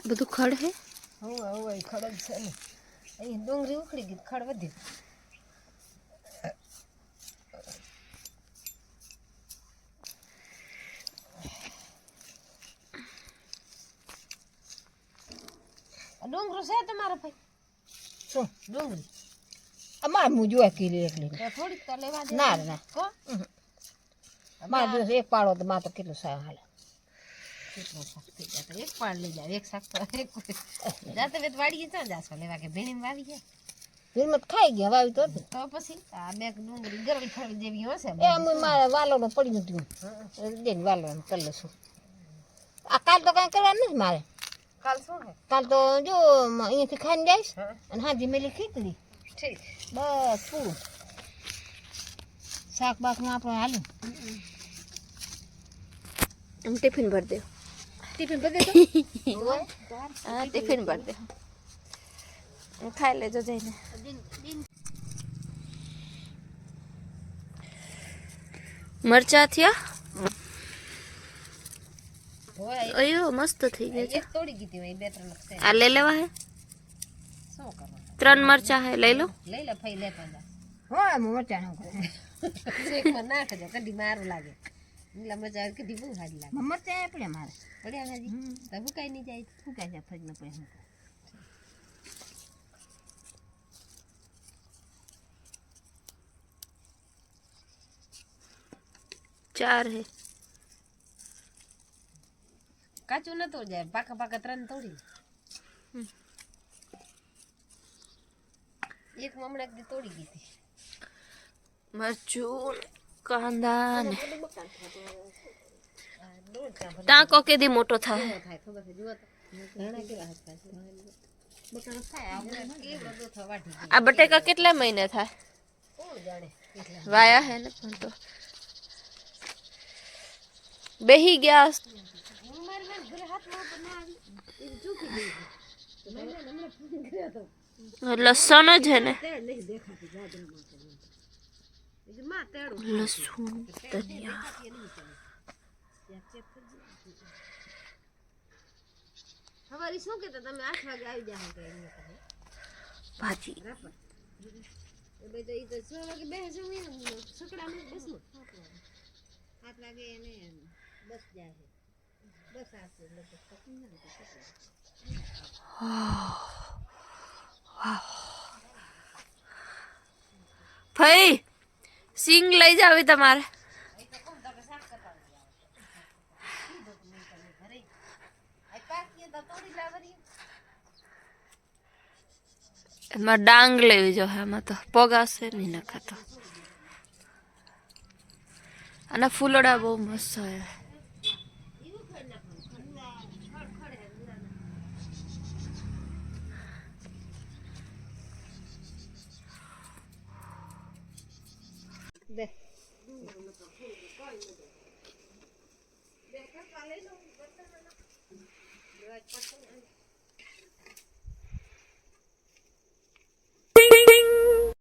બધું ખડ હે હવે ખડ જ છે ને અહીં ડુંગળી ઉખડી ગઈ ખડ વધ્યું ડુંગરું છે તમારે ભાઈ શું ડુંગળી અમારે હું જોવા કિલો એકલી થોડીક તો લેવા દે ના ના મારે એક પાડો તો મારે તો કેટલું સારું હાલે કેટલું શાક થઈ જાય એક પાડ લઈ જાય એક શાક તો એક જાતે વેત વાડી ક્યાં જાશો લેવા કે ભીણી વાવી ગયા ભીણમાં ખાઈ ગયા વાવી તો પછી આ બે ડુંગળી ગરવી ફરવી જેવી હશે એ અમે મારે વાલોનો પડી નતું દેને વાલોનો કરી લઈશું આ કાલ તો કાંઈ કરવાનું નથી મારે કાલ શું હે કાલ તો જો અહીંયાથી ખાઈને જઈશ અને હાજી મેલી ખીચડી ઠીક બસ પૂરું શાક બાકમાં આપણે હાલું ટિફિન ભર દે ટિફિન ભરી દેતો હા ટિફિન ભર દે ખાઈ લેજો જઈને મરચા થયા અયો મસ્ત થઈ ગયા છે એક તોડી ગઈ હતી બે ત્રણ છે આ લઈ લેવા હે શું કરવાનું 3 મરચા હે લઈ લો લઈ લે ફઈ લે પાંજા હોય મરચા નો એકમાં નાખજો કદી મારું લાગે નીલા મરચા કદી બહુ સારી લાગે મરચા પડ્યા મારે પડ્યા હાજી તો ફૂકાઈ નહીં જાય ફૂકાઈ જાય ફજ ન પડે 4 है કાચું ન તોડ જાય પાકા પાકા 3 તોડી એક હમણાં એક દી તોડી ગઈ હતી મરચું કાંદા ને ટાંકો કેદી મોટો થાય ખબર છે જુઓ તો ઘણા કેવા હતા બટાકા થાય આપણે કે બધું થવા ઠીક આ બટેકા કેટલા મહિને થાય કોણ જાણે કેટલા વાયા હે ને પણ તો બેહી ગયા લસણ જ હે ને લસણ ધનિયા હવારી શું કહેતા તમે 8 વાગે આવી જાવ કે ભાજી એ બે તો ઈ તો 6 વાગે બેસે સકડામાં બસમાં 7 વાગે એને બસ જાય બસ આવશે લોકો પકડી ના ભાઈ સિંગ લઈ જાવી તમારે એમાં ડાંગ લેવી જો એમાં તો પગાશે નહીં નખાતો અને ફૂલડા બહુ મસ્ત હોય દે